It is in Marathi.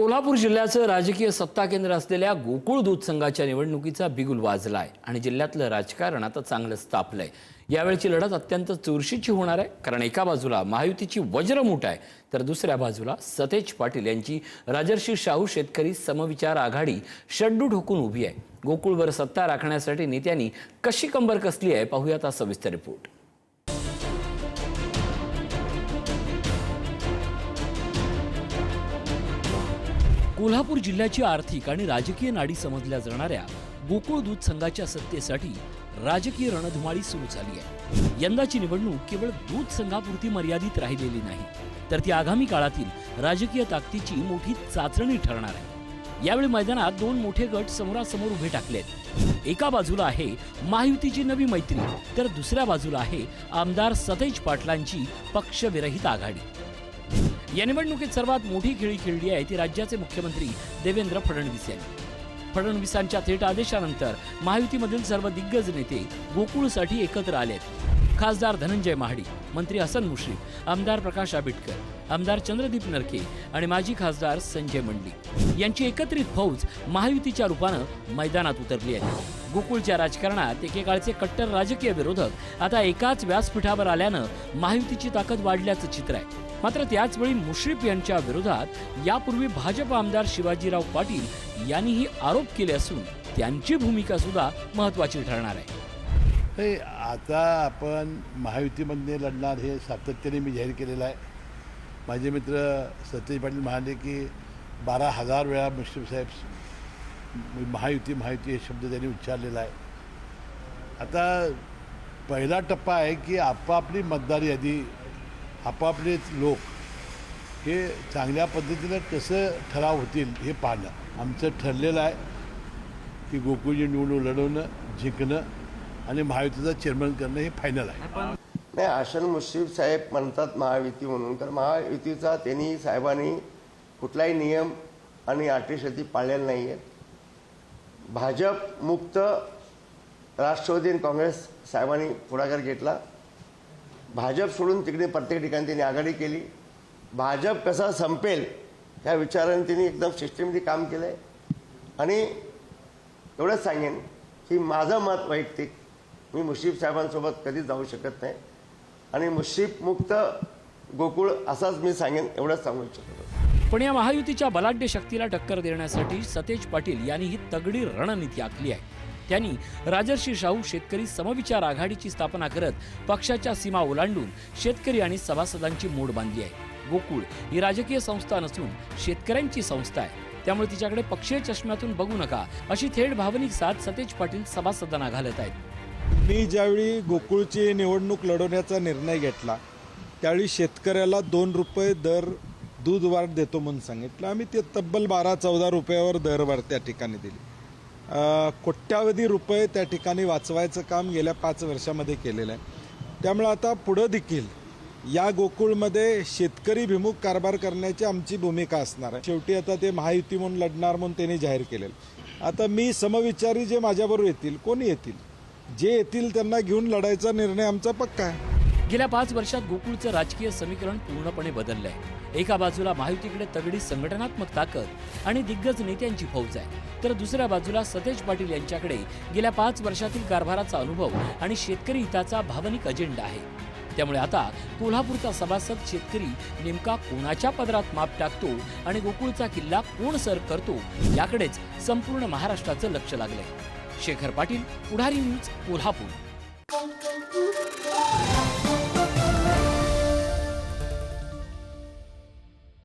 कोल्हापूर जिल्ह्याचं राजकीय सत्ता केंद्र असलेल्या गोकुळ दूध संघाच्या निवडणुकीचा बिगुल वाजलाय आणि जिल्ह्यातलं राजकारण आता चांगलंच तापलंय। यावेळची लढत अत्यंत चुरशीची होणार आहे, कारण एका बाजूला महायुतीची वज्रमुठ आहे तर दुसऱ्या बाजूला सतेज पाटील यांची राजर्षी शाहू शेतकरी समविचार आघाडी शड्डू ठोकून उभी आहे। गोकुळवर सत्ता राखण्यासाठी नेत्यांनी कशी कंबर कसली आहे पाहूयात हा सविस्तर रिपोर्ट। कोल्हापूर जिल्ह्याची आर्थिक आणि राजकीय नाडी समजल्या जाणाऱ्या गोकुळ दूध संघाच्या सत्तेसाठी राजकीय रणधुमाळी सुरू झाली आहे। यंदाची निवडणूक केवळ दूध संघापुरती मर्यादित राहिलेली नाही, तर ती आगामी काळातील राजकीय ताकदीची मोठी चाचणी ठरणार आहे। यावेळी मैदानात दोन मोठे गट समोरासमोर उभे टाकलेत। एका बाजूला आहे महायुतीची नवी मैत्री, तर दुसऱ्या बाजूला आहे आमदार सतेज पाटलांची पक्षविरहित आघाडी। या निवडणुकीत सर्वात मोठी खेळी खेळली आहे ती राज्याचे मुख्यमंत्री देवेंद्र फडणवीस यांनी। फडणवीसांच्या थेट आदेशानंतर महायुतीमधील सर्व दिग्गज नेते गोकुळसाठी एकत्र आलेत। खासदार धनंजय महाडी, मंत्री हसन मुश्रीफ, आमदार प्रकाश आबिटकर, आमदार चंद्रदीप नरके आणि माजी खासदार संजय मंडलिक यांची एकत्रित फौज महायुतीच्या रूपानं मैदानात उतरली आहे। गोकुळच्या राजकारणात एकेकाळचे कट्टर राजकीय विरोधक आता एकाच व्यासपीठावर आल्यानं महायुतीची ताकद वाढल्याचं चित्र आहे। मात्र त्याचवेळी मुश्रीफ यांच्या विरोधात यापूर्वी भाजप आमदार शिवाजीराव पाटील यांनीही आरोप केले असून त्यांची भूमिका सुद्धा महत्त्वाची ठरणार आहे। आता आपण महायुतीमध्ये लढणार हे सातत्याने मी जाहीर केलेलं आहे। माझे मित्र सतेज पाटील म्हणाले की 12,000 वेळा मुश्रीफ साहेब महायुती हे शब्द त्यांनी उच्चारलेला आहे। आता पहिला टप्पा आहे की आपापली मतदार यादी, आपापले लोक हे चांगल्या पद्धतीनं कसं ठराव होतील हे पाहणं आमचं ठरलेलं आहे की गोकुळची निवडणूक लढवणं, जिंकणं आणि महायुतीचा चेअरमन करणं हे फायनल आहे। नाही, हसन मुश्रीफ साहेब म्हणतात महायुती म्हणून, तर महायुतीचा त्यांनी साहेबांनी कुठलाही नियम आणि अटीशर्ती पाळलेल्या नाही आहेत। भाजप मुक्त राष्ट्रवादी आणि काँग्रेस साहेबांनी पुढाकार घेतला। भाजप सोडून तिकडे प्रत्येक ठिकाणी त्यांनी आघाडी केली। भाजप कसा संपेल या विचाराने त्यांनी एकदम सिस्टमॅटिक काम केलं आहे। आणि एवढंच सांगेन की माझं मत वैयक्तिक, मी मुश्रीफ साहेबांसोबत कधीच जाऊ शकत नाही आणि मुश्रीफ मुक्त गोकुळ असाच मी सांगेन, एवढंच सांगू इच्छितो। पण या महायुतीच्या बलाढ्य शक्तीला टक्कर देण्यासाठी सतेज पाटील यांनी ही तगडी रणनीती आखली आहे। त्यांनी राजर्षी शाहू शेतकरी समविचार आघाडीची स्थापना करत पक्षाच्या सीमा ओलांडून शेतकरी आणि सभासदांची मोड बांधली आहे। गोकुळ ही राजकीय संस्था नसून शेतकऱ्यांची संस्था आहे, त्यामुळे तिच्याकडे पक्षीय चष्म्यातून बघू नका अशी थेट भावनिक साथ सतेज पाटील सभासदांना घालत आहेत। मी ज्यावेळी गोकुळची निवडणूक लढवण्याचा निर्णय घेतला त्यावेळी शेतकऱ्याला 2 रुपये दर दूध वाढ देतो म्हणून सांगितलं। आम्ही ते तब्बल 12-14 रुपयावर दरवाढ त्या ठिकाणी दिली। कोट्यावधी रुपये त्या ठिकाणी वाचवायचं काम गेल्या 5 वर्षामध्ये केलेलं आहे। त्यामुळे आता पुढं देखील या गोकुळमध्ये शेतकरी भिमुख कारभार करण्याची आमची भूमिका असणार आहे। शेवटी आता ते महायुती म्हणून लढणार म्हणून त्यांनी जाहीर केलेलं। आता मी समविचारी जे माझ्याबरोबर येतील, कोणी येतील, जे येतील त्यांना घेऊन लढायचा निर्णय आमचा पक्का आहे। गेल्या 5 वर्षात गोकुळचं राजकीय समीकरण पूर्णपणे बदललंय। एका बाजूला महायुतीकडे तगडी संघटनात्मक ताकद आणि दिग्गज नेत्यांची फौज आहे, तर दुसऱ्या बाजूला सतेज पाटील यांच्याकडे गेल्या 5 वर्षातील कारभाराचा अनुभव आणि शेतकरी हिताचा भावनिक अजेंडा आहे। त्यामुळे आता कोल्हापूरचा सभासद शेतकरी नेमका कोणाच्या पदरात माप टाकतो आणि गोकुळचा किल्ला कोण सर करतो याकडेच संपूर्ण महाराष्ट्राचं लक्ष लागलंय। शेखर पाटील, पुढारी न्यूज, कोल्हापूर।